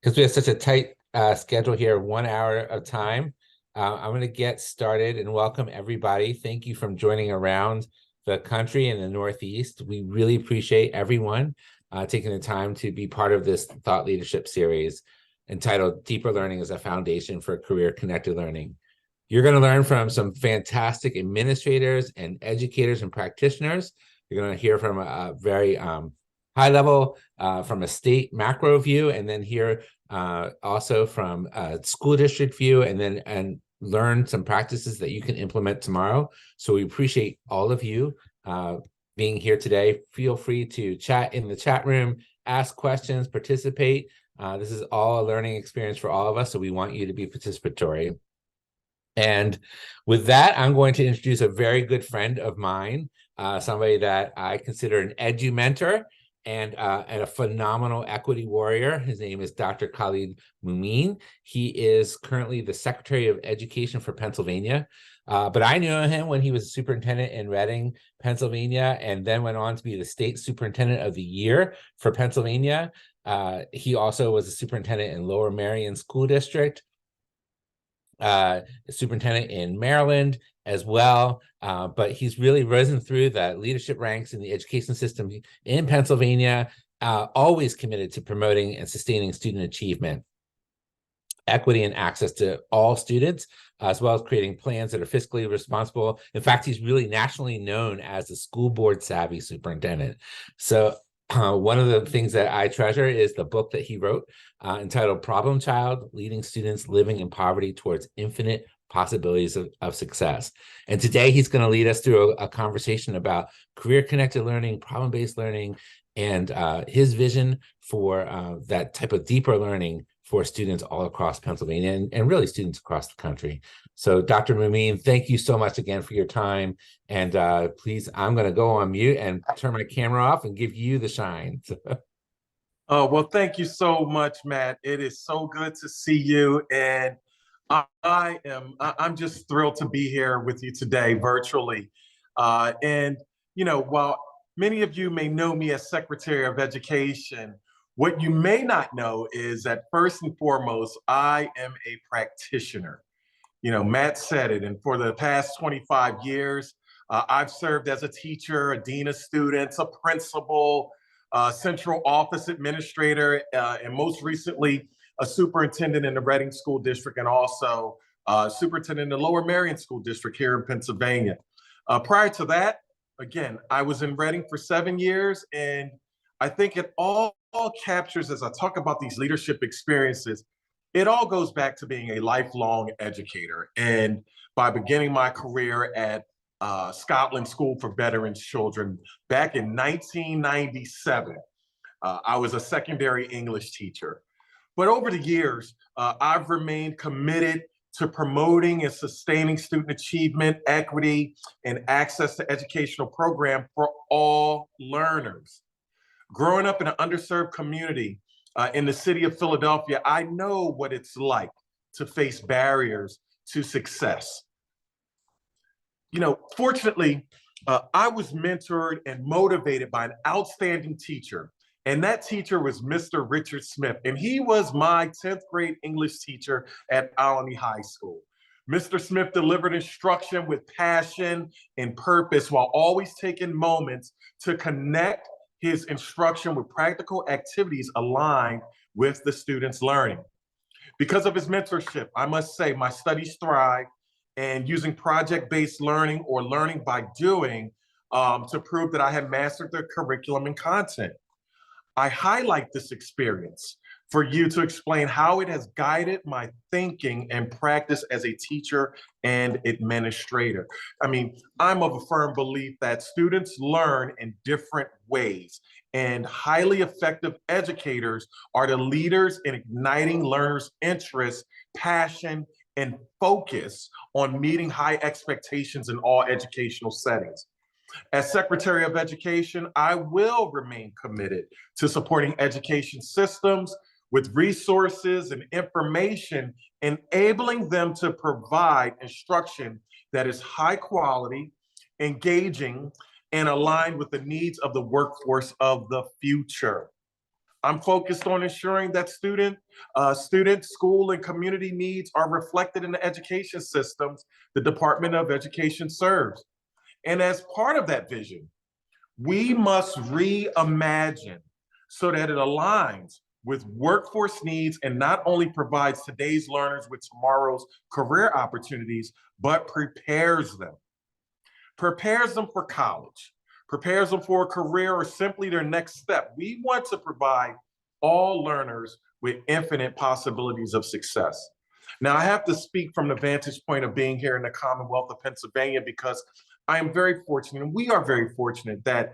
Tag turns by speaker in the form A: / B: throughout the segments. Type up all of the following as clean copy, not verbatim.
A: because we have such a tight schedule here, 1 hour of time, I'm going to get started and welcome everybody. Thank you for joining around the country in the Northeast. We really appreciate everyone taking the time to be part of this thought leadership series entitled Deeper Learning as a Foundation for Career-Connected Learning. You're going to learn from some fantastic administrators and educators and practitioners. You're going to hear from a very high level from a state macro view, and then hear also from a school district view, and learn some practices that you can implement tomorrow. So we appreciate all of you being here today. Feel free to chat in the chat room, ask questions, participate. This is all a learning experience for all of us, so we want you to be participatory. And with that, I'm going to introduce a very good friend of mine, somebody that I consider an edu mentor and a phenomenal equity warrior. His name is Dr. Khalid Mumin. He is currently the Secretary of Education for Pennsylvania. But I knew him when he was a superintendent in Reading, Pennsylvania, and then went on to be the State Superintendent of the Year for Pennsylvania. He also was a superintendent in Lower Merion School District, superintendent in Maryland as well, but he's really risen through the leadership ranks in the education system in Pennsylvania, always committed to promoting and sustaining student achievement, equity, and access to all students, as well as creating plans that are fiscally responsible. In fact, he's really nationally known as the school board savvy superintendent. So one of the things that I treasure is the book that he wrote entitled Problem Child, Leading Students Living in Poverty Towards Infinite Possibilities of Success. And today he's going to lead us through a conversation about career-connected learning, problem-based learning, and his vision for that type of deeper learning for students all across Pennsylvania and really students across the country. So Dr. Mumin, thank you so much again for your time. And please, I'm going to go on mute and turn my camera off and give you the shine.
B: Well, thank you so much, Matt. It is so good to see you. And I'm just thrilled to be here with you today virtually. While many of you may know me as Secretary of Education, what you may not know is that first and foremost, I am a practitioner. Matt said it, and for the past 25 years, I've served as a teacher, a dean of students, a principal, central office administrator, and most recently, a superintendent in the Reading School District, and also superintendent in the Lower Merion School District here in Pennsylvania. Prior to that, again, I was in Reading for 7 years, and I think it all captures, as I talk about these leadership experiences, it all goes back to being a lifelong educator. And by beginning my career at Scotland School for Veterans Children back in 1997, I was a secondary English teacher. But over the years, I've remained committed to promoting and sustaining student achievement, equity, and access to educational programs for all learners. Growing up in an underserved community in the city of Philadelphia, I know what it's like to face barriers to success. Fortunately, I was mentored and motivated by an outstanding teacher, and that teacher was Mr. Richard Smith, and he was my 10th grade English teacher at Alany High School. Mr. Smith delivered instruction with passion and purpose while always taking moments to connect his instruction with practical activities aligned with the students' learning. Because of his mentorship, I must say my studies thrived, and using project-based learning or learning by doing to prove that I had mastered the curriculum and content. I highlight this experience for you to explain how it has guided my thinking and practice as a teacher and administrator. I'm of a firm belief that students learn in different ways, and highly effective educators are the leaders in igniting learners' interest, passion, and focus on meeting high expectations in all educational settings. As Secretary of Education, I will remain committed to supporting education systems with resources and information, enabling them to provide instruction that is high quality, engaging, and aligned with the needs of the workforce of the future. I'm focused on ensuring that student, school, and community needs are reflected in the education systems the Department of Education serves. And as part of that vision, we must reimagine so that it aligns with workforce needs and not only provides today's learners with tomorrow's career opportunities, but prepares them for college, prepares them for a career or simply their next step. We want to provide all learners with infinite possibilities of success. Now, I have to speak from the vantage point of being here in the Commonwealth of Pennsylvania because I am very fortunate, and we are very fortunate that,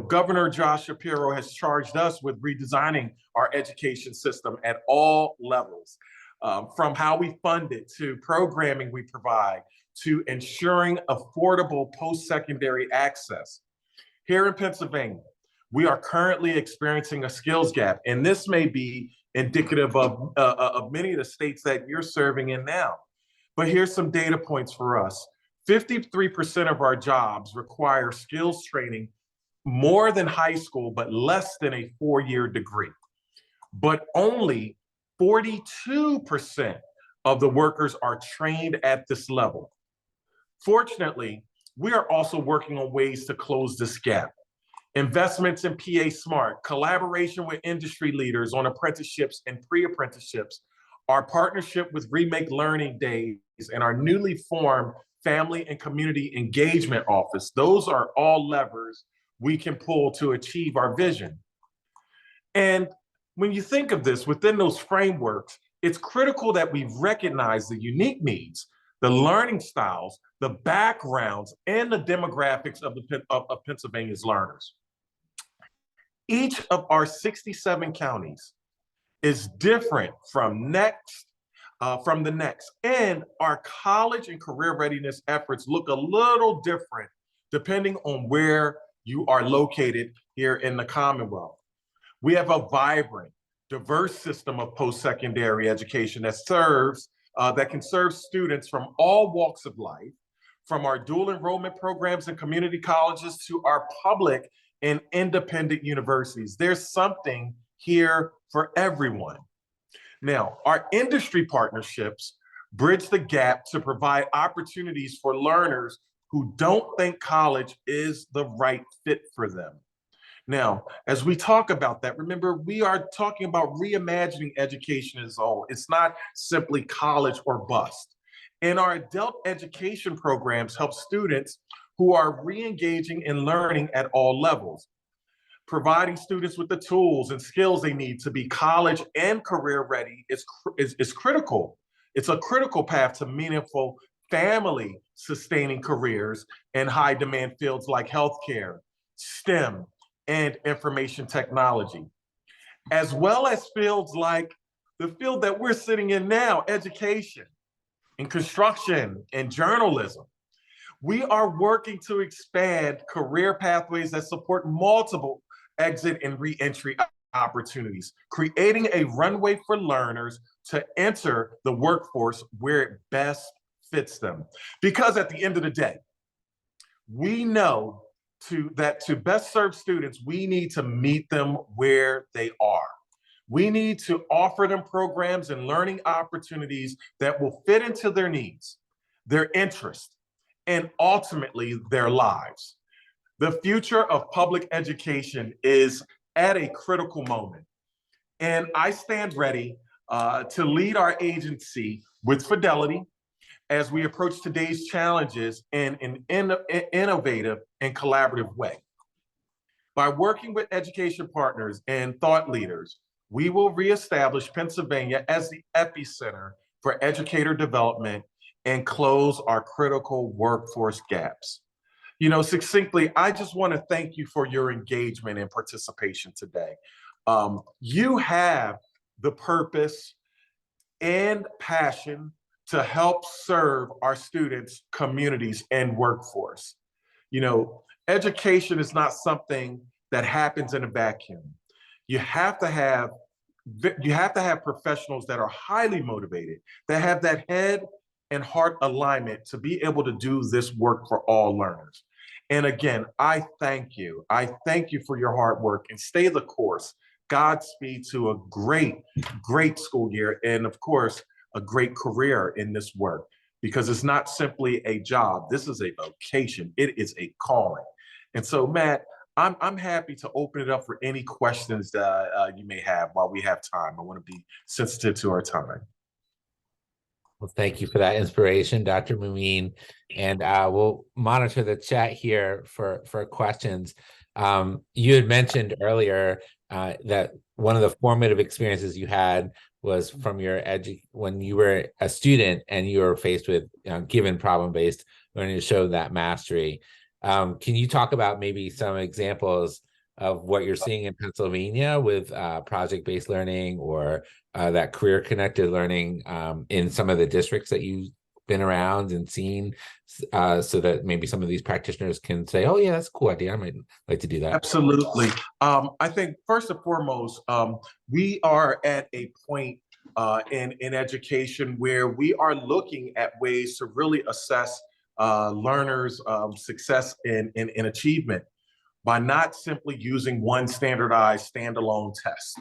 B: Governor Josh Shapiro has charged us with redesigning our education system at all levels, from how we fund it to programming we provide to ensuring affordable post-secondary access. Here in Pennsylvania, we are currently experiencing a skills gap, and this may be indicative of many of the states that you're serving in now. But here's some data points for us. 53% of our jobs require skills training more than high school, but less than a 4-year degree. But only 42% of the workers are trained at this level. Fortunately, we are also working on ways to close this gap. Investments in PA Smart, collaboration with industry leaders on apprenticeships and pre-apprenticeships, our partnership with Remake Learning Days, and our newly formed Family and Community Engagement Office. Those are all levers we can pull to achieve our vision. And when you think of this within those frameworks, it's critical that we recognize the unique needs, the learning styles, the backgrounds, and the demographics of Pennsylvania's learners. Each of our 67 counties is different from the next. And our college and career readiness efforts look a little different depending on where you are located here in the Commonwealth. We have a vibrant, diverse system of post-secondary education that can serve students from all walks of life, from our dual enrollment programs and community colleges to our public and independent universities. There's something here for everyone. Now, our industry partnerships bridge the gap to provide opportunities for learners who don't think college is the right fit for them. Now, as we talk about that, remember, we are talking about reimagining education as a whole. It's not simply college or bust. And our adult education programs help students who are re-engaging in learning at all levels. Providing students with the tools and skills they need to be college and career ready is critical. It's a critical path to meaningful family sustaining careers in high demand fields like healthcare, STEM, and information technology, as well as fields like the field that we're sitting in now, education and construction and journalism. We are working to expand career pathways that support multiple exit and re-entry opportunities, creating a runway for learners to enter the workforce where it best fits them. Because at the end of the day, we know that to best serve students, we need to meet them where they are. We need to offer them programs and learning opportunities that will fit into their needs, their interests, and ultimately their lives. The future of public education is at a critical moment, and I stand ready to lead our agency with fidelity as we approach today's challenges in an innovative and collaborative way. By working with education partners and thought leaders, we will reestablish Pennsylvania as the epicenter for educator development and close our critical workforce gaps. Succinctly, I just want to thank you for your engagement and participation today. You have the purpose and passion to help serve our students, communities, and workforce. Education is not something that happens in a vacuum. You have to have professionals that are highly motivated, that have that head and heart alignment to be able to do this work for all learners. And again, I thank you. I thank you for your hard work, and stay the course. Godspeed to a great school year. And of course, a great career in this work, because it's not simply a job. This is a vocation. It is a calling. And so, Matt, I'm happy to open it up for any questions that you may have while we have time. I want to be sensitive to our time.
A: Well, thank you for that inspiration, Dr. Mumin. And we'll monitor the chat here for questions. You had mentioned earlier that one of the formative experiences you had was from your when you were a student and you were faced with given problem-based learning to show that mastery. Can you talk about maybe some examples of what you're seeing in Pennsylvania with project-based learning or that career-connected learning in some of the districts that you've been around and seen, so that maybe some of these practitioners can say, oh yeah, that's a cool idea, I might like to do that?
B: Absolutely. I think first and foremost, we are at a point in education where we are looking at ways to really assess learners' success in achievement by not simply using one standardized standalone test.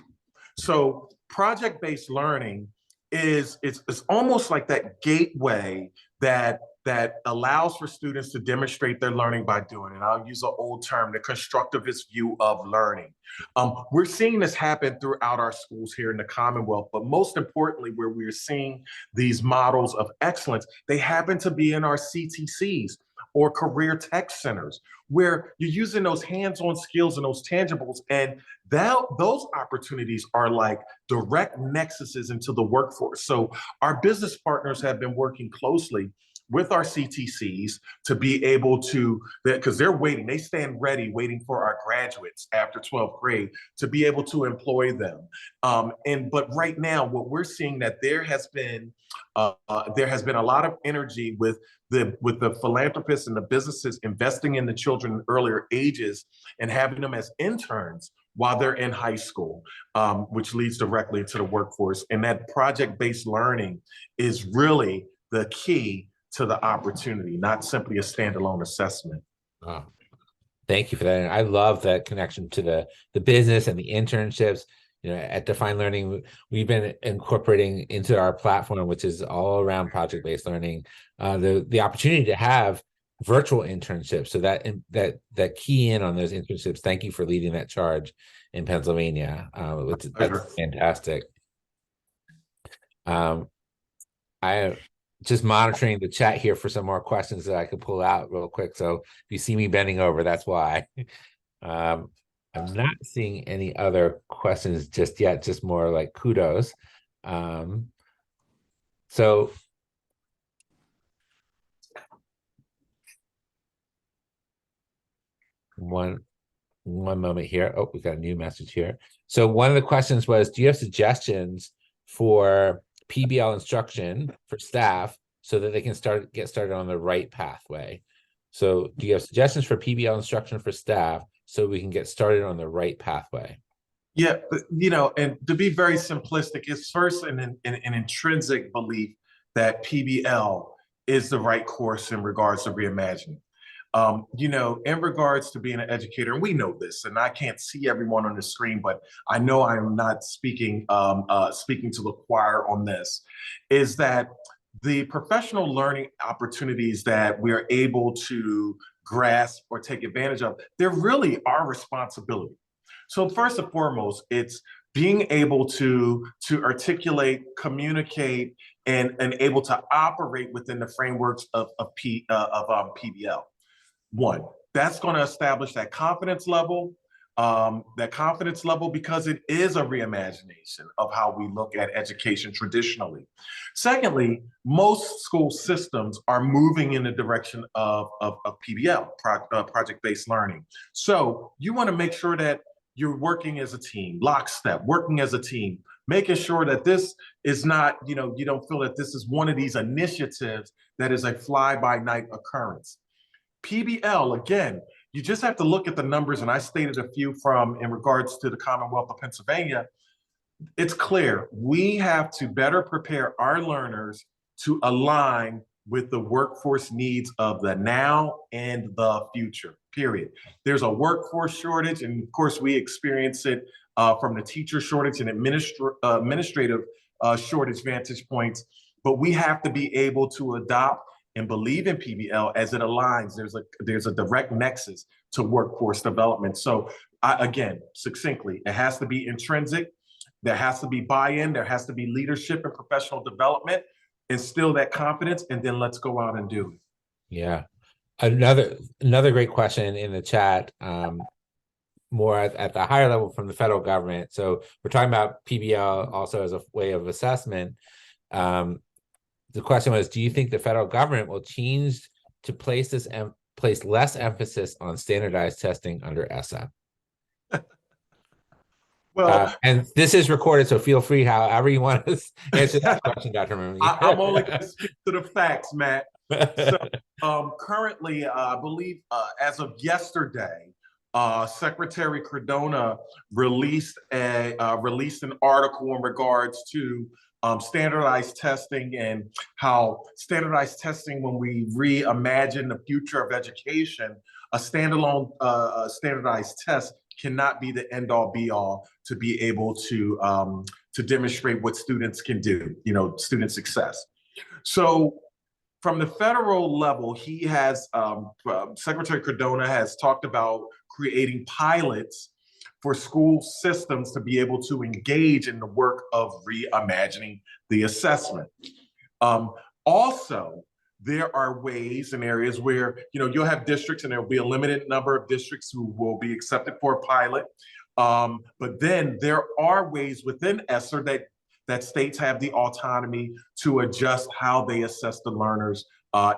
B: So project-based learning is it's almost like that gateway that allows for students to demonstrate their learning by doing it. I'll use an old term, the constructivist view of learning. We're seeing this happen throughout our schools here in the Commonwealth, but most importantly, where we're seeing these models of excellence, they happen to be in our CTCs or career tech centers, where you're using those hands-on skills and those tangibles, and those opportunities are like direct nexuses into the workforce. So our business partners have been working closely with our CTCs to be able to, because they're waiting, they stand ready, waiting for our graduates after 12th grade to be able to employ them. But right now, what we're seeing that there has been a lot of energy with the philanthropists and the businesses investing in the children in earlier ages and having them as interns while they're in high school, which leads directly to the workforce. And that project-based learning is really the key to the opportunity, not simply a standalone assessment.
A: Oh, thank you for that. And I love that connection to the business and the internships. You know, at Define Learning, we've been incorporating into our platform, which is all around project-based learning, the opportunity to have virtual internships. So that key in on those internships. Thank you for leading that charge in Pennsylvania. That's fantastic. I just monitoring the chat here for some more questions that I could pull out real quick. So if you see me bending over, that's why. I'm not seeing any other questions just yet, just more like kudos. So one moment here. Oh, we got a new message here. So one of the questions was, do you have suggestions for PBL instruction for staff so that they can get started on the right pathway? So do you have suggestions for PBL instruction for staff so we can get started on the right pathway?
B: Yeah, but, and to be very simplistic, it's first an intrinsic belief that PBL is the right course in regards to reimagining. In regards to being an educator, and we know this, and I can't see everyone on the screen, but I know I am not speaking to the choir on this, is that the professional learning opportunities that we are able to grasp or take advantage of, they're really our responsibility. So first and foremost, it's being able to articulate, communicate, and able to operate within the frameworks of PBL. One, that's going to establish that confidence level, because it is a reimagination of how we look at education traditionally. Secondly, most school systems are moving in the direction of PBL, project-based learning. So you want to make sure that you're working as a team, lockstep, working as a team, making sure that this is not, you don't feel that this is one of these initiatives that is a fly-by-night occurrence. PBL, again, you just have to look at the numbers, and I stated a few in regards to the Commonwealth of Pennsylvania. It's clear we have to better prepare our learners to align with the workforce needs of the now and the future, period. There's a workforce shortage, and of course we experience it from the teacher shortage and administrative shortage vantage points. But we have to be able to adopt and believe in PBL as it aligns. There's a direct nexus to workforce development. So again, succinctly, it has to be intrinsic. There has to be buy-in. There has to be leadership and professional development. Instill that confidence, and then let's go out and do it.
A: Yeah. Another great question in the chat, more at the higher level from the federal government. So we're talking about PBL also as a way of assessment. The question was, do you think the federal government will change to place less emphasis on standardized testing under ESSA?
B: Well,
A: and this is recorded, so feel free however you want to answer that question, Dr. Mumin.
B: I'm only going to speak to the facts, Matt. So currently, I believe as of yesterday, Secretary Cardona released an article in regards to standardized testing and how standardized testing, when we reimagine the future of education, a standalone standardized test cannot be the end all be all to be able to demonstrate what students can do, student success. So from the federal level, he has, Secretary Cardona has talked about creating pilots for school systems to be able to engage in the work of reimagining the assessment. Also, there are ways and areas where, you'll have districts and there'll be a limited number of districts who will be accepted for a pilot. But then there are ways within ESSER that states have the autonomy to adjust how they assess the learners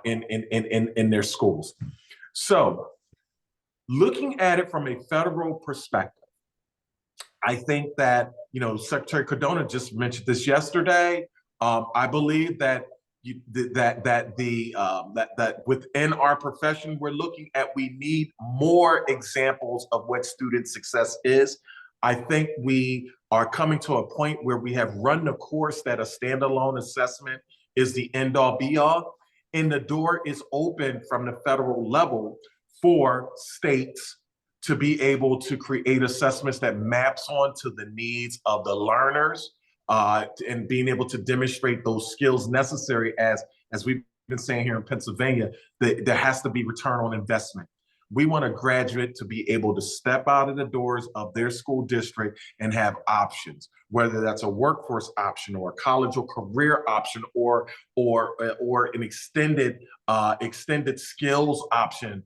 B: in their schools. So looking at it from a federal perspective, I think that, Secretary Cardona just mentioned this yesterday. I believe that that within our profession, we're looking at, we need more examples of what student success is. I think we are coming to a point where we have run the course that a standalone assessment is the end all be all, and the door is open from the federal level for states to be able to create assessments that maps onto the needs of the learners, and being able to demonstrate those skills necessary, as we've been saying here in Pennsylvania, that there has to be return on investment. We want a graduate to be able to step out of the doors of their school district and have options, whether that's a workforce option or a college or career option, or an extended skills option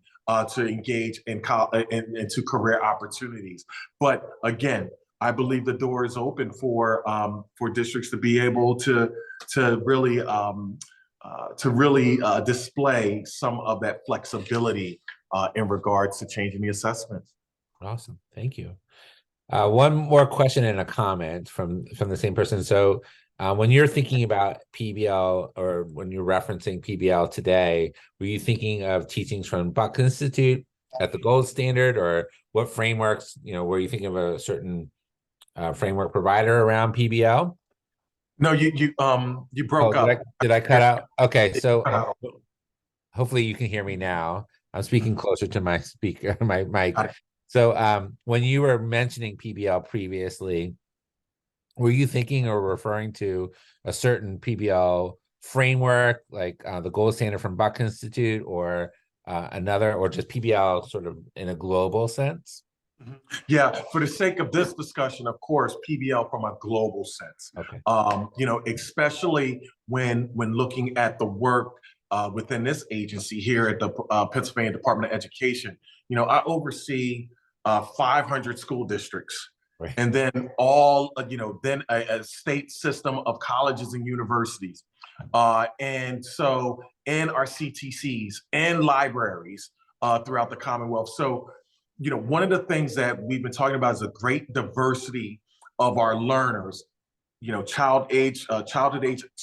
B: to engage into career opportunities. But again, I believe the door is open for districts to be able to really display some of that flexibility in regards to changing the assessments.
A: Awesome, thank you. One more question and a comment from the same person. So when you're thinking about PBL, or when you're referencing PBL today, were you thinking of teachings from Buck Institute at the gold standard, or what frameworks, were you thinking of a certain framework provider around PBL?
B: No, you broke up.
A: Did I cut out? Okay, so hopefully you can hear me now. I'm speaking closer to my speaker, my mic. So when you were mentioning PBL previously, were you thinking or referring to a certain PBL framework, like the gold standard from Buck Institute, or another, or just PBL sort of in a global sense?
B: Yeah, for the sake of this discussion, of course, PBL from a global sense.
A: Okay.
B: Especially when looking at the work within this agency here at the Pennsylvania Department of Education. I oversee 500 school districts, right, and then a state system of colleges and universities, and so and our CTCs and libraries throughout the Commonwealth. So one of the things that we've been talking about is a great diversity of our learners, childhood age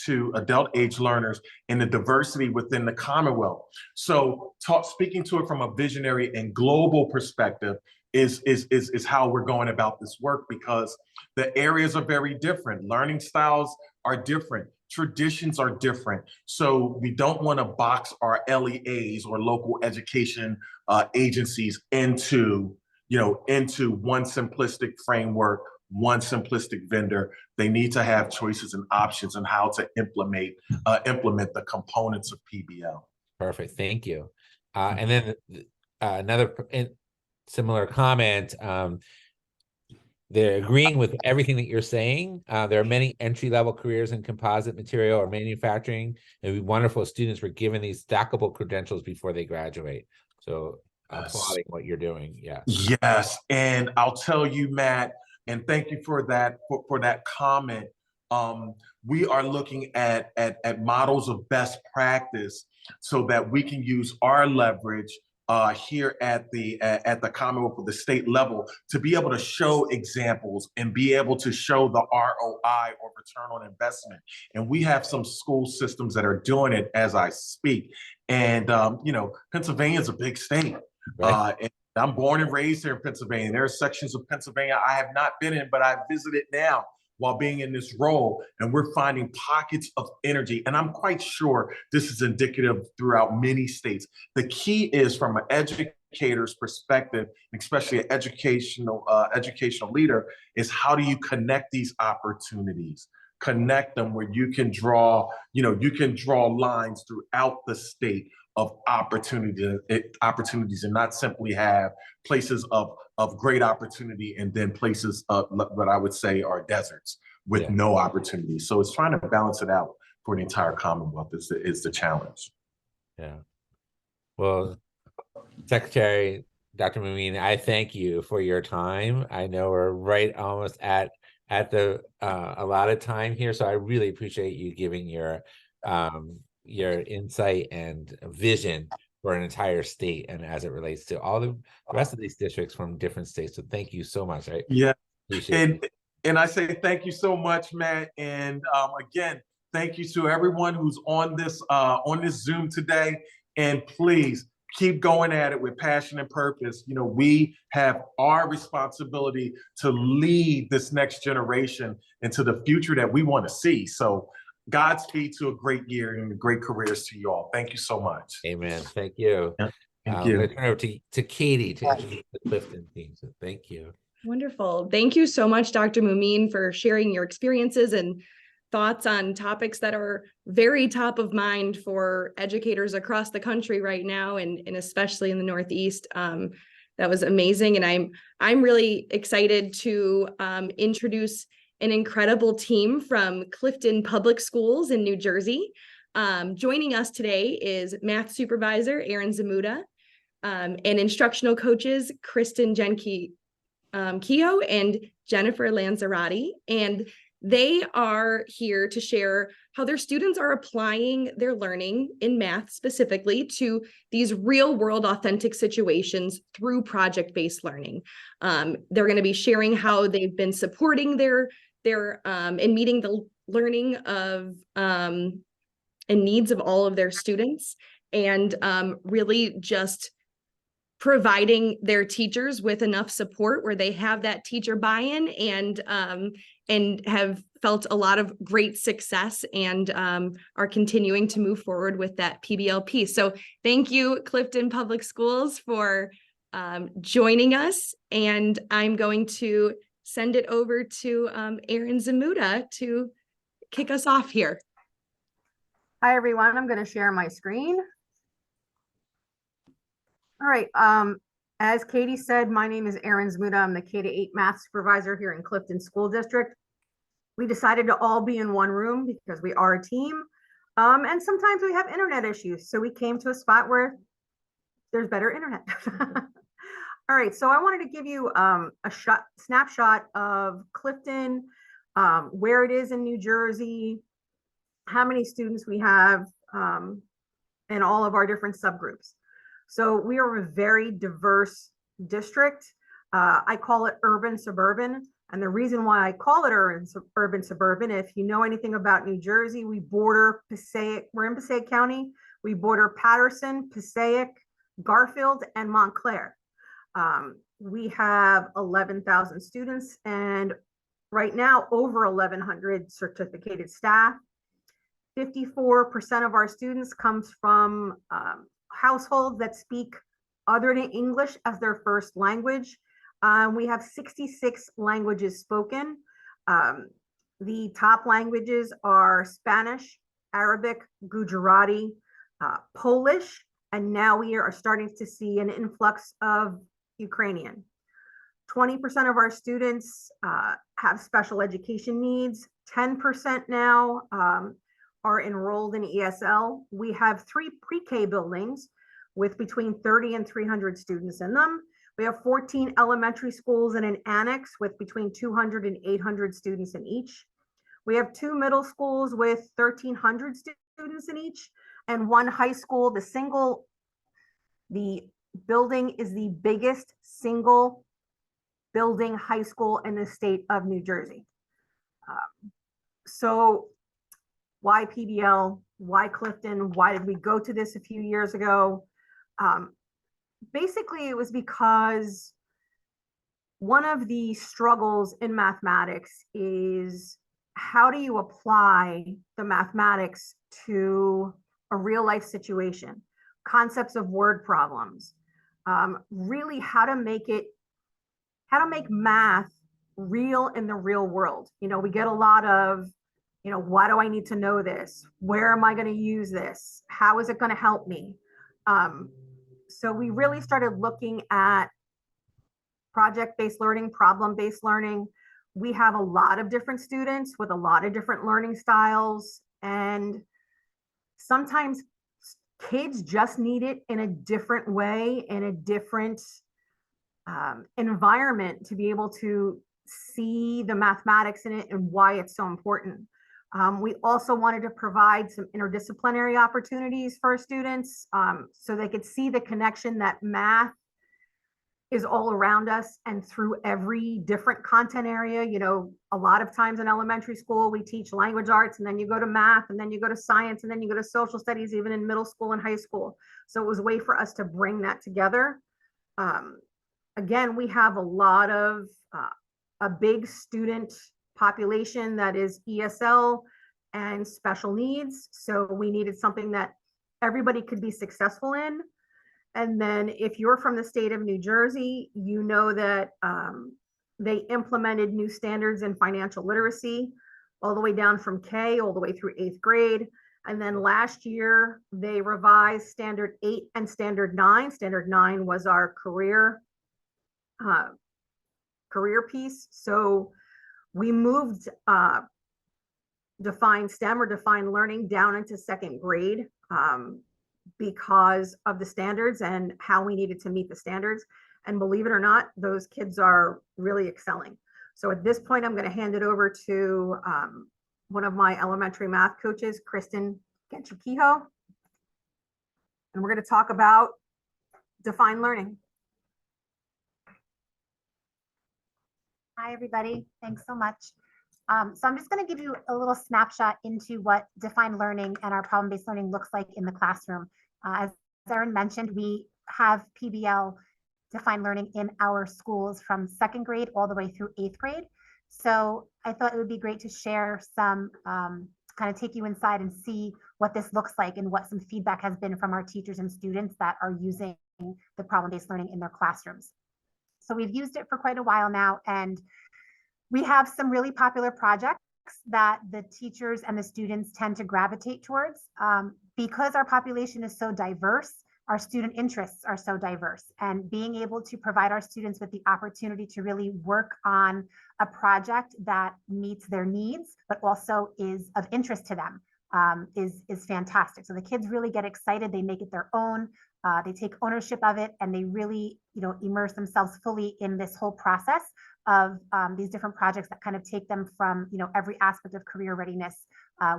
B: to adult age learners, and the diversity within the Commonwealth. So speaking to it from a visionary and global perspective is how we're going about this work, because the areas are very different. Learning styles are different. Traditions are different. So we don't want to box our LEAs, or local education agencies, into one simplistic framework one simplistic vendor. They need to have choices and options on how to implement the components of PBL.
A: Perfect. Thank you. And then another similar comment. They're agreeing with everything that you're saying. There are many entry-level careers in composite material or manufacturing. It would be wonderful if students were given these stackable credentials before they graduate. So applauding what you're doing. Yes.
B: Yes. And I'll tell you, Matt, and thank you for that comment. We are looking at models of best practice so that we can use our leverage here at the Commonwealth or the state level to be able to show examples and be able to show the ROI or return on investment. And we have some school systems that are doing it as I speak. And Pennsylvania is a big state.
A: Right.
B: And I'm born and raised here in Pennsylvania. There are sections of Pennsylvania I have not been in, but I visited now while being in this role, and we're finding pockets of energy. And I'm quite sure this is indicative throughout many states. The key is from an educator's perspective, especially an educational leader, is how do you connect these opportunities? Connect them where you can draw lines throughout the state of opportunities and not simply have places of great opportunity and then places of what I would say are deserts with no opportunity. So it's trying to balance it out for the entire Commonwealth is the challenge.
A: Yeah. Well, Secretary Dr. Mumin, I thank you for your time. I know we're right almost at the allotted time here, so I really appreciate you giving your insight and vision for an entire state and as it relates to all the rest of these districts from different states. So thank you so much. I appreciate it.
B: And I say thank you so much, Matt. And again, thank you to everyone who's on this Zoom today. And please keep going at it with passion and purpose. We have our responsibility to lead this next generation into the future that we want to see. So Godspeed to a great year and great careers to you all. Thank you so much.
A: Amen. Thank you.
B: Yeah, thank
A: I'm
B: you.
A: going to turn over to Katie to introduce the Clifton team. So thank you.
C: Wonderful. Thank you so much, Dr. Mumin, for sharing your experiences and thoughts on topics that are very top of mind for educators across the country right now, and especially in the Northeast. That was amazing. And I'm really excited to introduce an incredible team from Clifton Public Schools in New Jersey. Joining us today is math supervisor Aaron Zamuda, and instructional coaches Kristen Keogh and Jennifer Lanzarotti. And they are here to share how their students are applying their learning in math specifically to these real world authentic situations through project-based learning. They're going to be sharing how they've been supporting their and meeting the learning of and needs of all of their students, and really just providing their teachers with enough support where they have that teacher buy-in and have felt a lot of great success and are continuing to move forward with that PBLP. So thank you, Clifton Public Schools, for joining us. And I'm going to send it over to Aaron Zamuda to kick us off here.
D: Hi, everyone. I'm going to share my screen. All right. As Katie said, my name is Aaron Zamuda. I'm the K-8 math supervisor here in Clifton School District. We decided to all be in one room because we are a team. And sometimes we have internet issues. So we came to a spot where there's better internet. All right. So I wanted to give you a snapshot of Clifton, where it is in New Jersey, how many students we have, and all of our different subgroups. So we are a very diverse district. I call it urban suburban. And the reason why I call it urban suburban, if you know anything about New Jersey, we border Passaic. We're in Passaic County. We border Paterson, Passaic, Garfield, and Montclair. We have 11,000 students and right now over 1,100 certificated staff. 54% of our students comes from households that speak other than English as their first language. We have 66 languages spoken. The top languages are Spanish, Arabic, Gujarati, Polish, and now we are starting to see an influx of Ukrainian. 20% of our students have special education needs. 10% now are enrolled in ESL. We have 3 pre-K buildings with between 30 and 300 students in them. We have 14 elementary schools and an annex with between 200 and 800 students in each. We have 2 middle schools with 1,300 students in each, and 1 high school. The building is the biggest single building high school in the state of New Jersey. So why PBL? Why Clifton? Why did we go to this a few years ago? Basically, it was because one of the struggles in mathematics is how do you apply the mathematics to a real life situation? Concepts of word problems, really how to make math real in the real world. You know, we get a lot of, you know, why do I need to know this? Where am I going to use this? How is it going to help me? So we really started looking at project-based learning, problem-based learning. We have a lot of different students with a lot of different learning styles, and sometimes kids just need it in a different way, in a different environment to be able to see the mathematics in it and why it's so important. We also wanted to provide some interdisciplinary opportunities for our students so they could see the connection that math is all around us and through every different content area. You know, a lot of times in elementary school, we teach language arts, and then you go to math, and then you go to science, and then you go to social studies, even in middle school and high school. So it was a way for us to bring that together. Again, we have a lot of, a big student population that is ESL and special needs. So we needed something that everybody could be successful in. And then if you're from the state of New Jersey, you know that they implemented new standards in financial literacy, all the way down from K, all the way through 8th grade. And then last year, they revised Standard 8 and Standard 9. Standard 9 was our career piece. So we moved defined STEM or defined learning down into 2nd grade because of the standards and how we needed to meet the standards. And believe it or not, those kids are really excelling. So at this point, I'm going to hand it over to one of my elementary math coaches, Kristen Genchukiho. And we're going to talk about defined learning.
E: Hi, everybody. Thanks so much. So I'm just going to give you a little snapshot into what defined learning and our problem-based learning looks like in the classroom. As Erin mentioned, we have PBL defined learning in our schools from 2nd grade all the way through 8th grade. So I thought it would be great to share some, kind of take you inside and see what this looks like and what some feedback has been from our teachers and students that are using the problem-based learning in their classrooms. So we've used it for quite a while now, and we have some really popular projects that the teachers and the students tend to gravitate towards. Because our population is so diverse, our student interests are so diverse, and being able to provide our students with the opportunity to really work on a project that meets their needs, but also is of interest to them is fantastic. So the kids really get excited, they make it their own, they take ownership of it, and they really, you know, immerse themselves fully in this whole process of these different projects that kind of take them from, you know, every aspect of career readiness,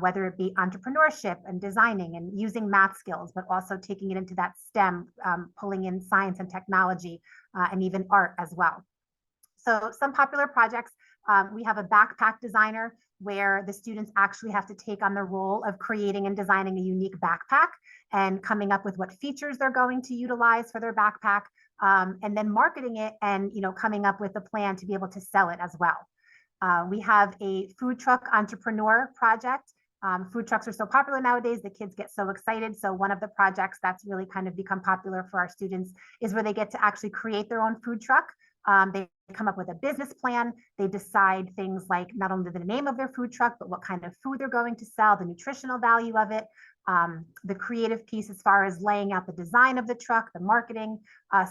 E: whether it be entrepreneurship and designing and using math skills, but also taking it into that STEM, pulling in science and technology, and even art as well. So some popular projects, we have a backpack designer where the students actually have to take on the role of creating and designing a unique backpack and coming up with what features they're going to utilize for their backpack, and then marketing it and, you know, coming up with a plan to be able to sell it as well. We have a food truck entrepreneur project. Food trucks are so popular nowadays, the kids get so excited. So one of the projects that's really kind of become popular for our students is where they get to actually create their own food truck. They come up with a business plan. They decide things like not only the name of their food truck, but what kind of food they're going to sell, the nutritional value of it, the creative piece as far as laying out the design of the truck, the marketing.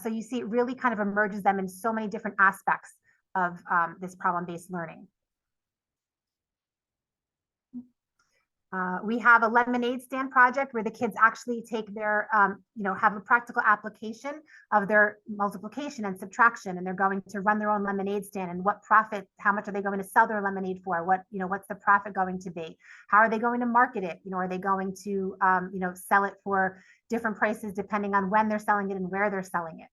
E: So you see it really kind of emerges them in so many different aspects of this problem-based learning. We have a lemonade stand project where the kids actually take their, have a practical application of their multiplication and subtraction, and they're going to run their own lemonade stand, and what profit, how much are they going to sell their lemonade for? What's the profit going to be? How are they going to market it? Are they going to, sell it for different prices depending on when they're selling it and where they're selling it?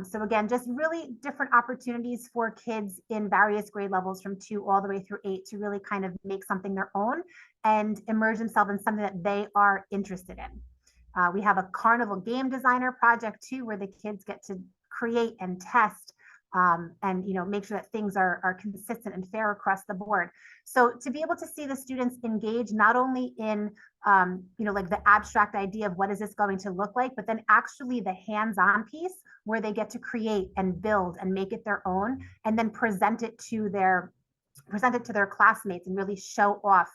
E: So again, just really different opportunities for kids in various grade levels from 2 all the way through 8 to really kind of make something their own and immerse themselves in something that they are interested in. We have a carnival game designer project too, where the kids get to create and test and make sure that things are consistent and fair across the board. So to be able to see the students engage not only in like the abstract idea of what is this going to look like, but then actually the hands-on piece where they get to create and build and make it their own, and then present it to their classmates and really show off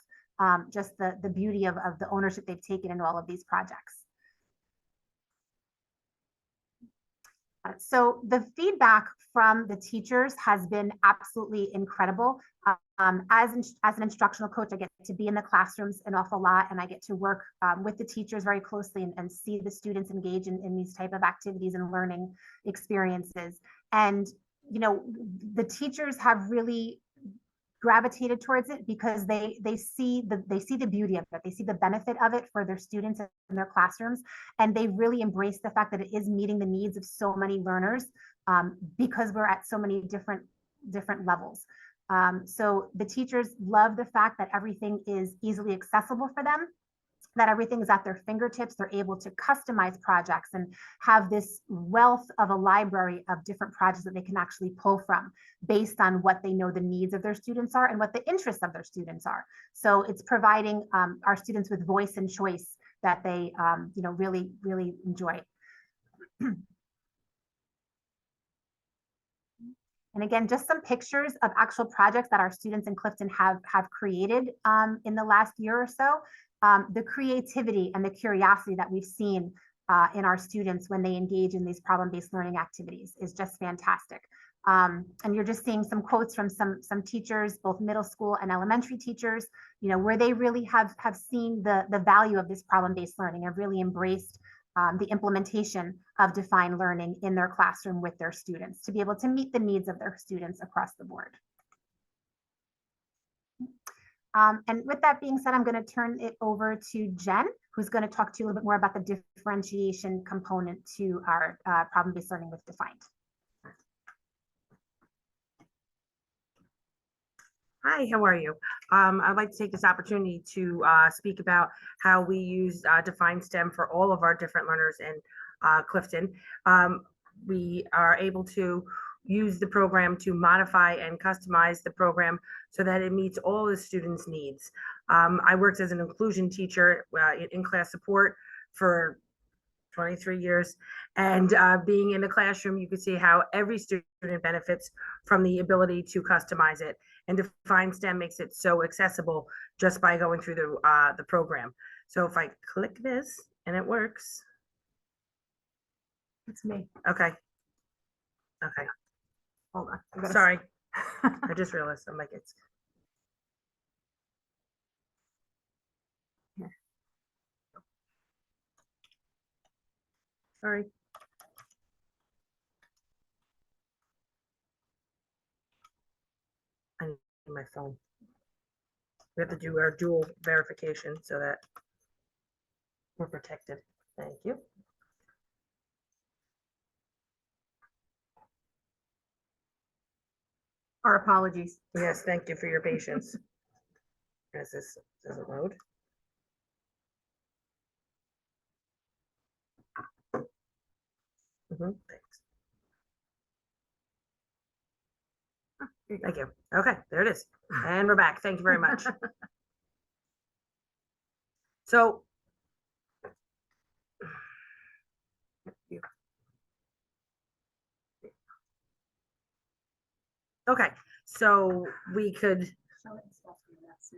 E: just the beauty of the ownership they've taken in all of these projects. So the feedback from the teachers has been absolutely incredible. As an instructional coach, I get to be in the classrooms an awful lot, and I get to work with the teachers very closely and see the students engage in these type of activities and learning experiences. And the teachers have really gravitated towards it because they see the beauty of it. They see the benefit of it for their students in their classrooms, and they really embrace the fact that it is meeting the needs of so many learners because we're at so many different levels. So the teachers love the fact that everything is easily accessible for them, that everything is at their fingertips. They're able to customize projects and have this wealth of a library of different projects that they can actually pull from based on what they know the needs of their students are and what the interests of their students are. So it's providing our students with voice and choice that they really, really enjoy. And again, just some pictures of actual projects that our students in Clifton have created in the last year or so. The creativity and the curiosity that we've seen in our students when they engage in these problem-based learning activities is just fantastic. And you're just seeing some quotes from some teachers, both middle school and elementary teachers, where they really have seen the value of this problem-based learning and really embraced the implementation of defined learning in their classroom with their students to be able to meet the needs of their students across the board. And with that being said, I'm going to turn it over to Jen, who's going to talk to you a little bit more about the differentiation component to our problem-based learning with defined.
F: Hi, how are you? I'd like to take this opportunity to speak about how we use Defined STEM for all of our different learners in Clifton. We are able to use the program to modify and customize the program so that it meets all the students' needs. I worked as an inclusion teacher in class support for 23 years, and being in the classroom, you could see how every student benefits from the ability to customize it. And Defined STEM makes it so accessible just by going through the program. So if I click this and it works.
D: It's me.
F: Okay. Okay.
D: Hold on.
F: Sorry. I just realized I'm like, it's. Sorry. I need my phone. We have to do our dual verification so that we're protected. Thank you.
D: Our apologies.
F: Yes, thank you for your patience. As this doesn't load. Thanks. Thank you. Okay, there it is. And we're back. Thank you very much. So Okay, so we could,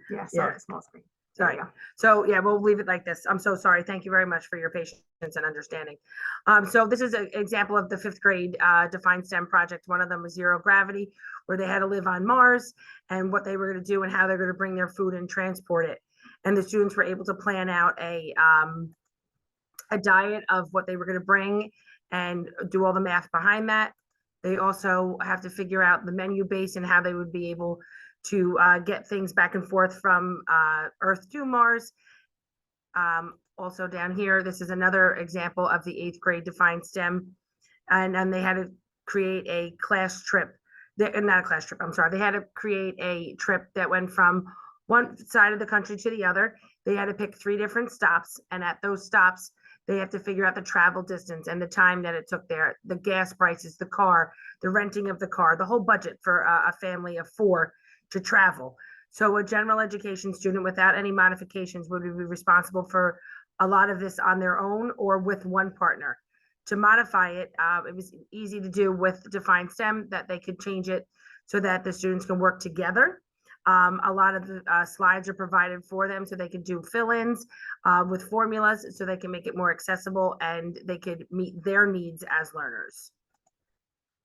D: Yeah,
F: Yeah.
D: small screen.
F: sorry. So yeah, we'll leave it like this. I'm so sorry. Thank you very much for your patience and understanding. So this is an example of the 5th grade defined STEM project. One of them was zero gravity, where they had to live on Mars and what they were going to do and how they're going to bring their food and transport it. And the students were able to plan out a diet of what they were going to bring and do all the math behind that. They also have to figure out the menu base and how they would be able to get things back and forth from Earth to Mars. Also down here, this is another example of the 8th grade defined STEM. And they had to create a class trip. Not a class trip, I'm sorry. They had to create a trip that went from one side of the country to the other. They had to pick 3 different stops. And at those stops, they have to figure out the travel distance and the time that it took there, the gas prices, the car, the renting of the car, the whole budget for a family of 4 to travel. So a general education student without any modifications would be responsible for a lot of this on their own or with one partner. To modify it, it was easy to do with defined STEM, that they could change it so that the students can work together. A lot of the slides are provided for them so they can do fill-ins with formulas so they can make it more accessible and they could meet their needs as learners.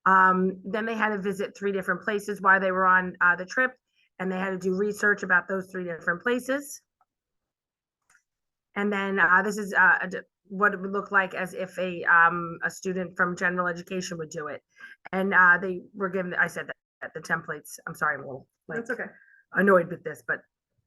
F: Then they had to visit 3 different places while they were on the trip, and they had to do research about those 3 different places. And then this is what it would look like as if a student from general education would do it. And they were given, I said that, the templates. I'm sorry, I'm a little
D: That's okay.
F: annoyed with this, but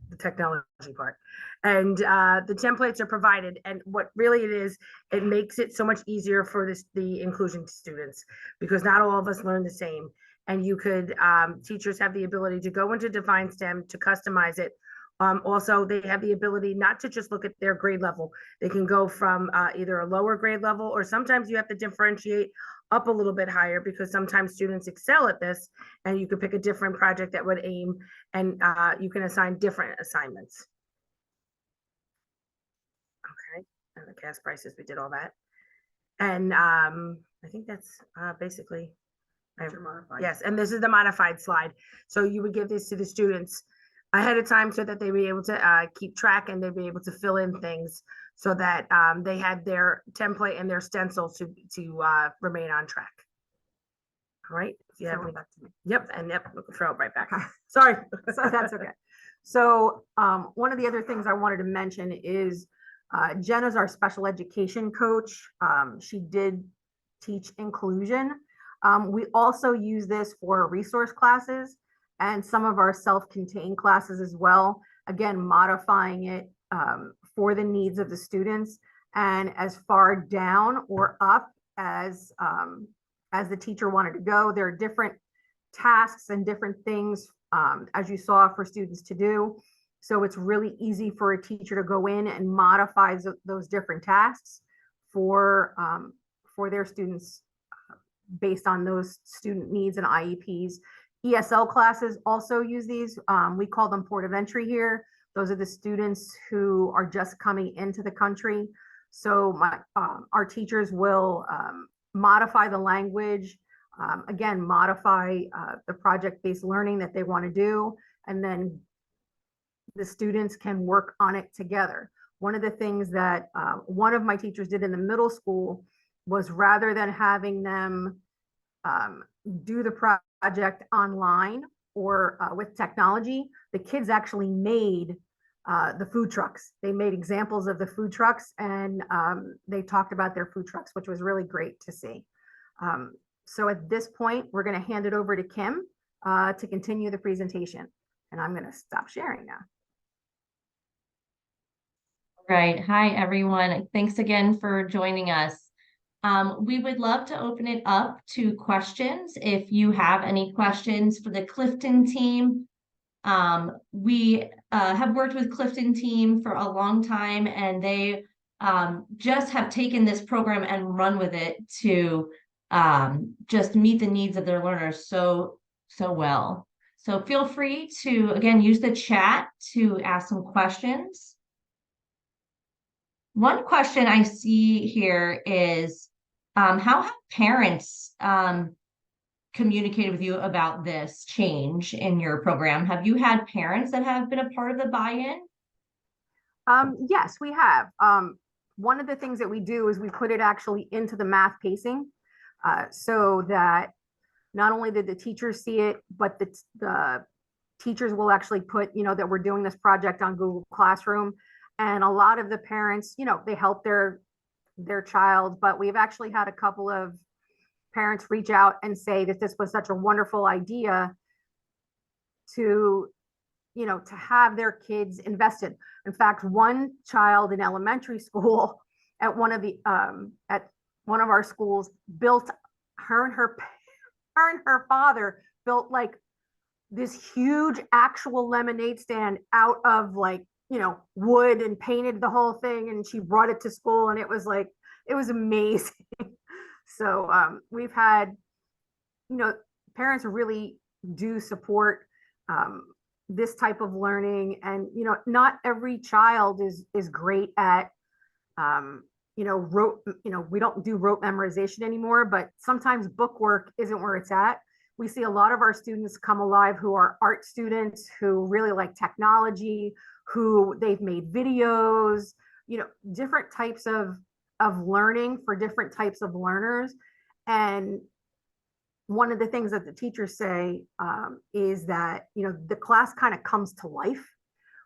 F: the technology part. And the templates are provided. And what really it is, it makes it so much easier for the inclusion students, because not all of us learn the same. And you could, teachers have the ability to go into Define STEM to customize it. Also, they have the ability not to just look at their grade level. They can go from either a lower grade level, or sometimes you have to differentiate up a little bit higher, because sometimes students excel at this, and you could pick a different project that would aim, and you can assign different assignments. Okay, and the gas prices, we did all that. And I think that's basically, yes, and this is the modified slide. So you would give this to the students ahead of time so that they'd be able to keep track, and they'd be able to fill in things so that they had their template and their stencils to remain on track. All right. If you have any, yep, and yep, we can throw it right back. Sorry.
D: So that's okay. So one of the other things I wanted to mention is Jenna's our special education coach. She did teach inclusion. We also use this for resource classes and some of our self-contained classes as well. Again, modifying it for the needs of the students, and as far down or up as the teacher wanted to go. There are different tasks and different things, as you saw, for students to do. So it's really easy for a teacher to go in and modify those different tasks for their students based on those student needs and IEPs. ESL classes also use these. We call them port of entry here. Those are the students who are just coming into the country. So our teachers will modify the language, again, modify the project-based learning that they want to do, and then the students can work on it together. One of the things that one of my teachers did in the middle school was, rather than having them do the project online or with technology, the kids actually made the food trucks. They made examples of the food trucks, and they talked about their food trucks, which was really great to see. So at this point, we're going to hand it over to Kim to continue the presentation, and I'm going to stop sharing now.
G: Right. Hi, everyone. Thanks again for joining us. We would love to open it up to questions. If you have any questions for the Clifton team, we have worked with Clifton team for a long time, and they just have taken this program and run with it to just meet the needs of their learners so well. So feel free to, again, use the chat to ask some questions. One question I see here is, how have parents communicated with you about this change in your program? Have you had parents that have been a part of the buy-in?
D: Yes, we have. One of the things that we do is we put it actually into the math pacing, so that not only did the teachers see it, but the teachers will actually put, that we're doing this project on Google Classroom. And a lot of the parents, they help their child, but we've actually had a couple of parents reach out and say that this was such a wonderful idea to have their kids invested. In fact, one child in elementary school at one of our schools built, her and her father built like this huge actual lemonade stand out of wood, and painted the whole thing, and she brought it to school, and it was amazing. So we've had, parents really do support this type of learning, and not every child is great at rote, we don't do rote memorization anymore, but sometimes book work isn't where it's at. We see a lot of our students come alive who are art students, who really like technology, who they've made videos, different types of learning for different types of learners. And one of the things that the teachers say is that, the class kind of comes to life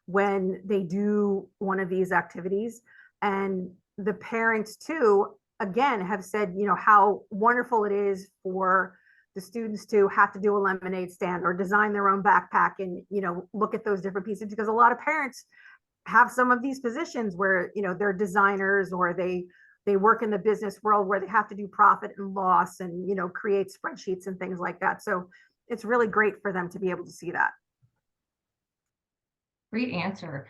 D: when they do one of these activities. And the parents too, again, have said, how wonderful it is for the students to have to do a lemonade stand or design their own backpack, and, look at those different pieces, because a lot of parents have some of these positions where, they're designers, or they work in the business world where they have to do profit and loss and, create spreadsheets and things like that. So it's really great for them to be able to see that.
G: Great answer.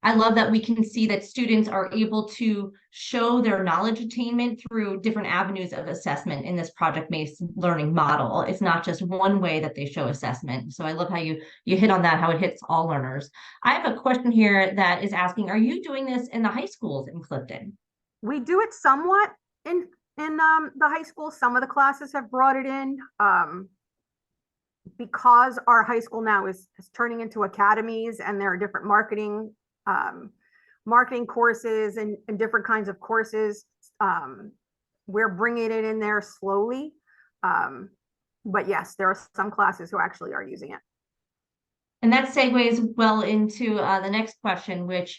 G: I love that we can see that students are able to show their knowledge attainment through different avenues of assessment in this project-based learning model. It's not just one way that they show assessment. So I love how you hit on that, how it hits all learners. I have a question here that is asking, are you doing this in the high schools in Clifton?
D: We do it somewhat in the high school. Some of the classes have brought it in. Because our high school now is turning into academies, and there are different marketing courses and different kinds of courses. We're bringing it in there slowly. But yes, there are some classes who actually are using it.
G: And that segues well into the next question, which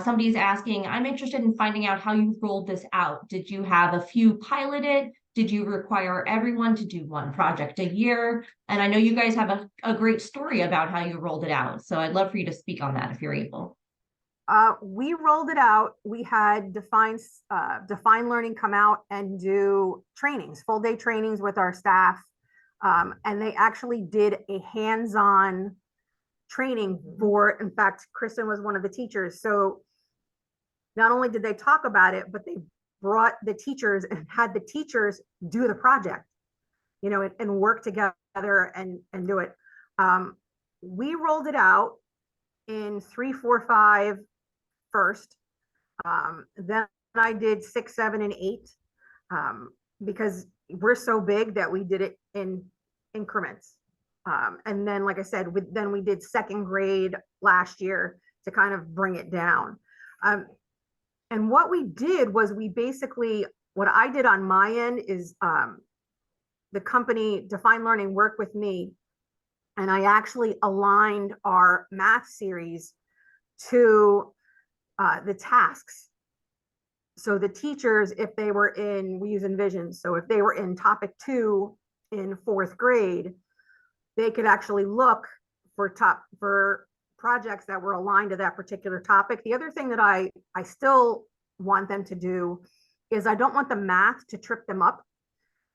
G: somebody's asking, I'm interested in finding out how you rolled this out. Did you have a few piloted? Did you require everyone to do one project a year? And I know you guys have a great story about how you rolled it out. So I'd love for you to speak on that if you're able.
D: We rolled it out. We had Define Learning come out and do trainings, full day trainings with our staff. And they actually did a hands-on training for, in fact, Kristen was one of the teachers. So not only did they talk about it, but they brought the teachers and had the teachers do the project, and work together and do it. We rolled it out in 3, 4, 5 first. Then I did 6, 7, and 8, because we're so big that we did it in increments. And then, like I said, then we did second grade last year to kind of bring it down. And what we did was what I did on my end is the company Define Learning worked with me, and I actually aligned our math series to the tasks. So the teachers, if they were we use Envision. So if they were in topic 2 in 4th grade, they could actually look for projects that were aligned to that particular topic. The other thing that I still want them to do is I don't want the math to trip them up.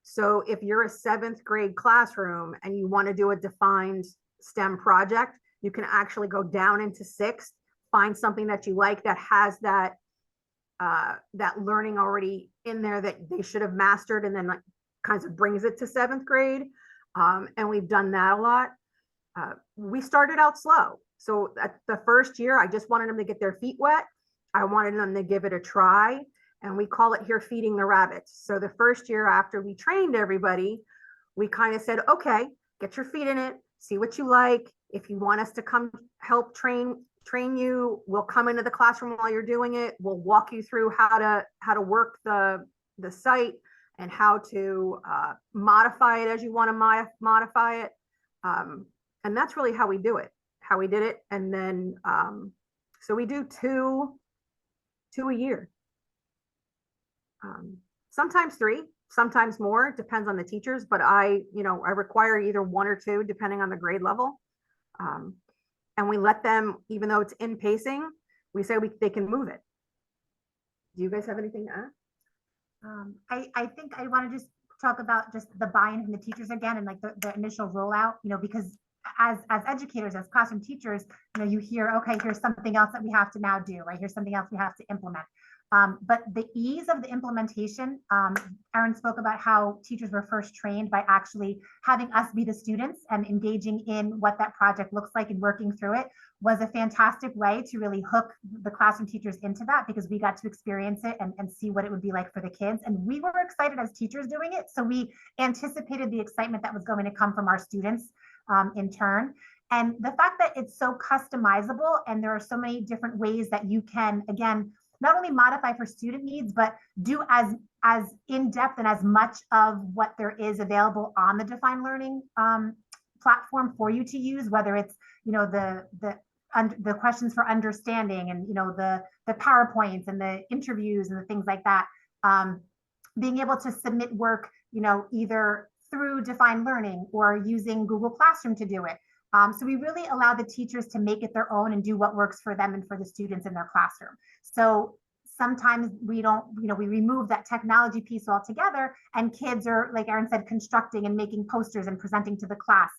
D: So if you're a 7th grade classroom and you want to do a defined STEM project, you can actually go down into 6th, find something that you like that has that learning already in there that they should have mastered, and then kinds of brings it to 7th grade. And we've done that a lot. We started out slow. So at the first year, I just wanted them to get their feet wet. I wanted them to give it a try. And we call it here feeding the rabbits. So the first year after we trained everybody, we kind of said, okay, get your feet in it, see what you like. If you want us to come help train you, we'll come into the classroom while you're doing it. We'll walk you through how to work the site and how to modify it as you want to modify it. And that's really how we did it. And then, so we do two a year. Sometimes 3, sometimes more, it depends on the teachers, but I require either 1 or 2 depending on the grade level. And we let them, even though it's in pacing, we say they can move it. Do you guys have anything to add?
E: I think I want to just talk about just the buy-in from the teachers again, and like the initial rollout, because as educators, as classroom teachers, you hear, okay, here's something else that we have to now do, right? Here's something else we have to implement. But the ease of the implementation, Erin spoke about how teachers were first trained by actually having us be the students and engaging in what that project looks like and working through it, was a fantastic way to really hook the classroom teachers into that, because we got to experience it and see what it would be like for the kids. And we were excited as teachers doing it. So we anticipated the excitement that was going to come from our students in turn. And the fact that it's so customizable and there are so many different ways that you can, again, not only modify for student needs, but do as in-depth and as much of what there is available on the Define Learning platform for you to use, whether it's, the questions for understanding and, the PowerPoints and the interviews and the things like that. Being able to submit work, either through Define Learning or using Google Classroom to do it. So we really allow the teachers to make it their own and do what works for them and for the students in their classroom. So sometimes we don't, we remove that technology piece altogether, and kids are, like Erin said, constructing and making posters and presenting to the class.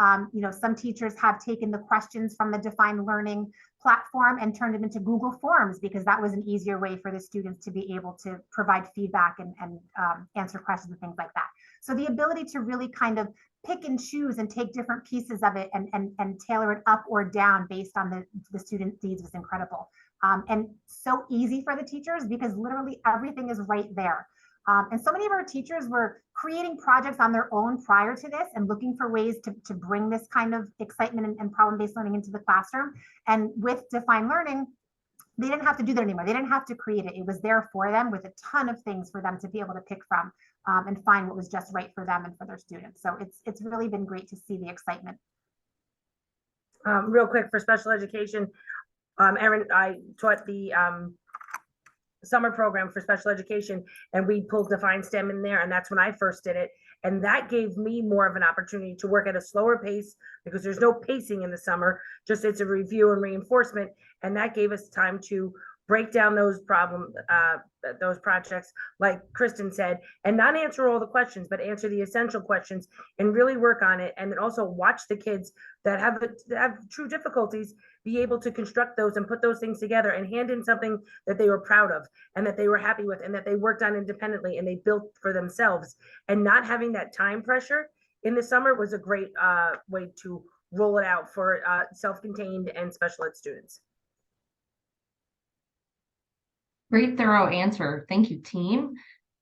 E: Some teachers have taken the questions from the Define Learning platform and turned them into Google Forms, because that was an easier way for the students to be able to provide feedback and answer questions and things like that. So the ability to really kind of pick and choose and take different pieces of it and tailor it up or down based on the student needs was incredible. And so easy for the teachers, because literally everything is right there. And so many of our teachers were creating projects on their own prior to this and looking for ways to bring this kind of excitement and problem-based learning into the classroom. And with Define Learning, they didn't have to do that anymore. They didn't have to create it. It was there for them with a ton of things for them to be able to pick from and find what was just right for them and for their students. So it's really been great to see the excitement.
F: Real quick for special education, Erin, I taught the summer program for special education, and we pulled Define STEM in there, and that's when I first did it. And that gave me more of an opportunity to work at a slower pace, because there's no pacing in the summer, just it's a review and reinforcement. And that gave us time to break down those projects, like Kristen said, and not answer all the questions, but answer the essential questions and really work on it. And then also watch the kids that have true difficulties be able to construct those and put those things together and hand in something that they were proud of and that they were happy with and that they worked on independently and they built for themselves. And not having that time pressure in the summer was a great way to roll it out for self-contained and special ed students.
G: Great thorough answer. Thank you, team.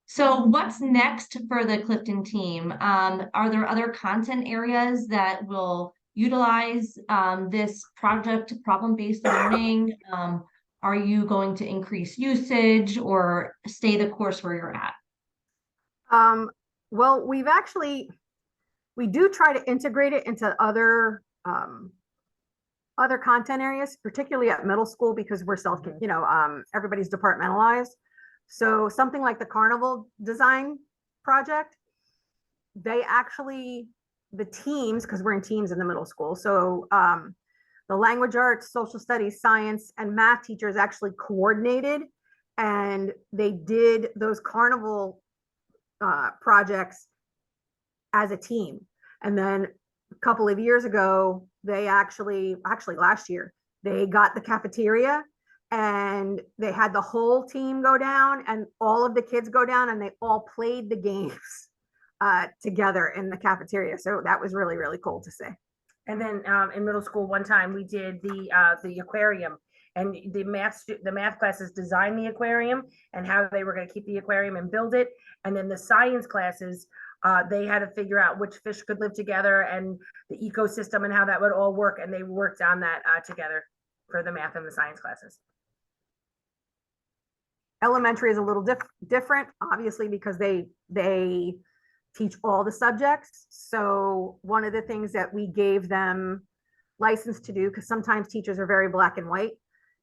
G: So what's next for the Clifton team? Are there other content areas that will utilize this project problem-based learning? Are you going to increase usage or stay the course where you're at?
D: Well, we do try to integrate it into other content areas, particularly at middle school, because we're everybody's departmentalized. So something like the carnival design project, the teams, because we're in teams in the middle school. So the language arts, social studies, science, and math teachers actually coordinated, and they did those carnival projects as a team. And then a couple of years ago, they actually last year, they got the cafeteria and they had the whole team go down and all of the kids go down and they all played the games together in the cafeteria. So that was really, really cool to see.
F: And then in middle school, one time we did the aquarium, and the math classes designed the aquarium and how they were going to keep the aquarium and build it. And then the science classes They had to figure out which fish could live together and the ecosystem and how that would all work. And they worked on that together for the math and the science classes.
D: Elementary is a little different, obviously, because they teach all the subjects. So one of the things that we gave them license to do, because sometimes teachers are very black and white,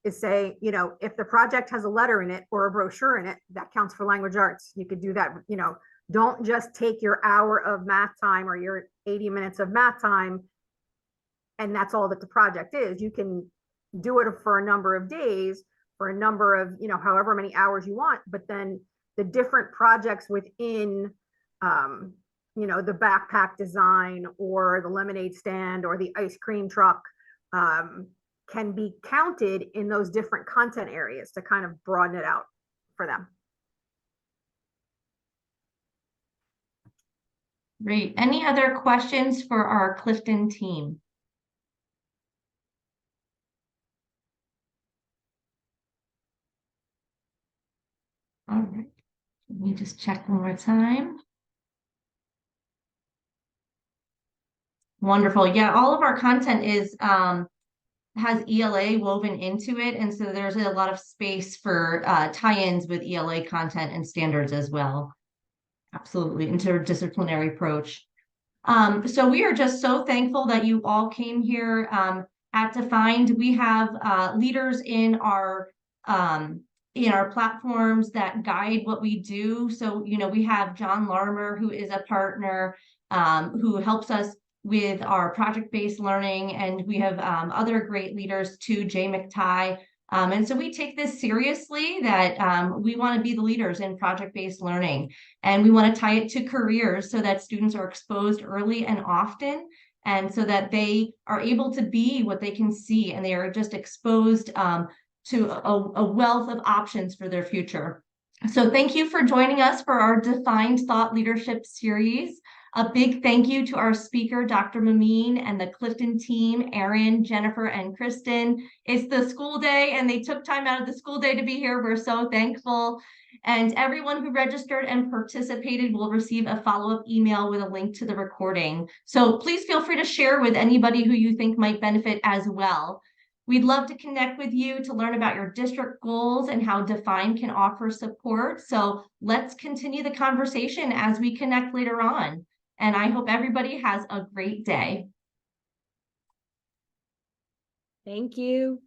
D: is say, you know, if the project has a letter in it or a brochure in it, that counts for language arts. You could do that, you know, don't just take your hour of math time or your 80 minutes of math time and that's all that the project is. You can do it for a number of days, for a number of, you know, however many hours you want, but then the different projects within, you know, the backpack design or the lemonade stand or the ice cream truck can be counted in those different content areas to kind of broaden it out for them.
G: Great. Any other questions for our Clifton team? All right. Let me just check one more time. Wonderful. Yeah, all of our content is has ELA woven into it. And so there's a lot of space for tie-ins with ELA content and standards as well. Absolutely, interdisciplinary approach. So we are just so thankful that you all came here at Defined. We have leaders in our platforms that guide what we do. So, you know, we have John Larmer, who is a partner, who helps us with our project-based learning. And we have other great leaders too, Jay McTighe. And so we take this seriously that we want to be the leaders in project-based learning, and we want to tie it to careers so that students are exposed early and often, and so that they are able to be what they can see, and they are just exposed to a wealth of options for their future. So thank you for joining us for our Defined Thought Leadership series. A big thank you to our speaker, Dr. Mumin, and the Clifton team, Erin, Jennifer, and Kristen. It's the school day, and they took time out of the school day to be here. We're so thankful. And everyone who registered and participated will receive a follow-up email with a link to the recording. So please feel free to share with anybody who you think might benefit as well. We'd love to connect with you to learn about your district goals and how Define can offer support. So let's continue the conversation as we connect later on. And I hope everybody has a great day.
C: Thank you.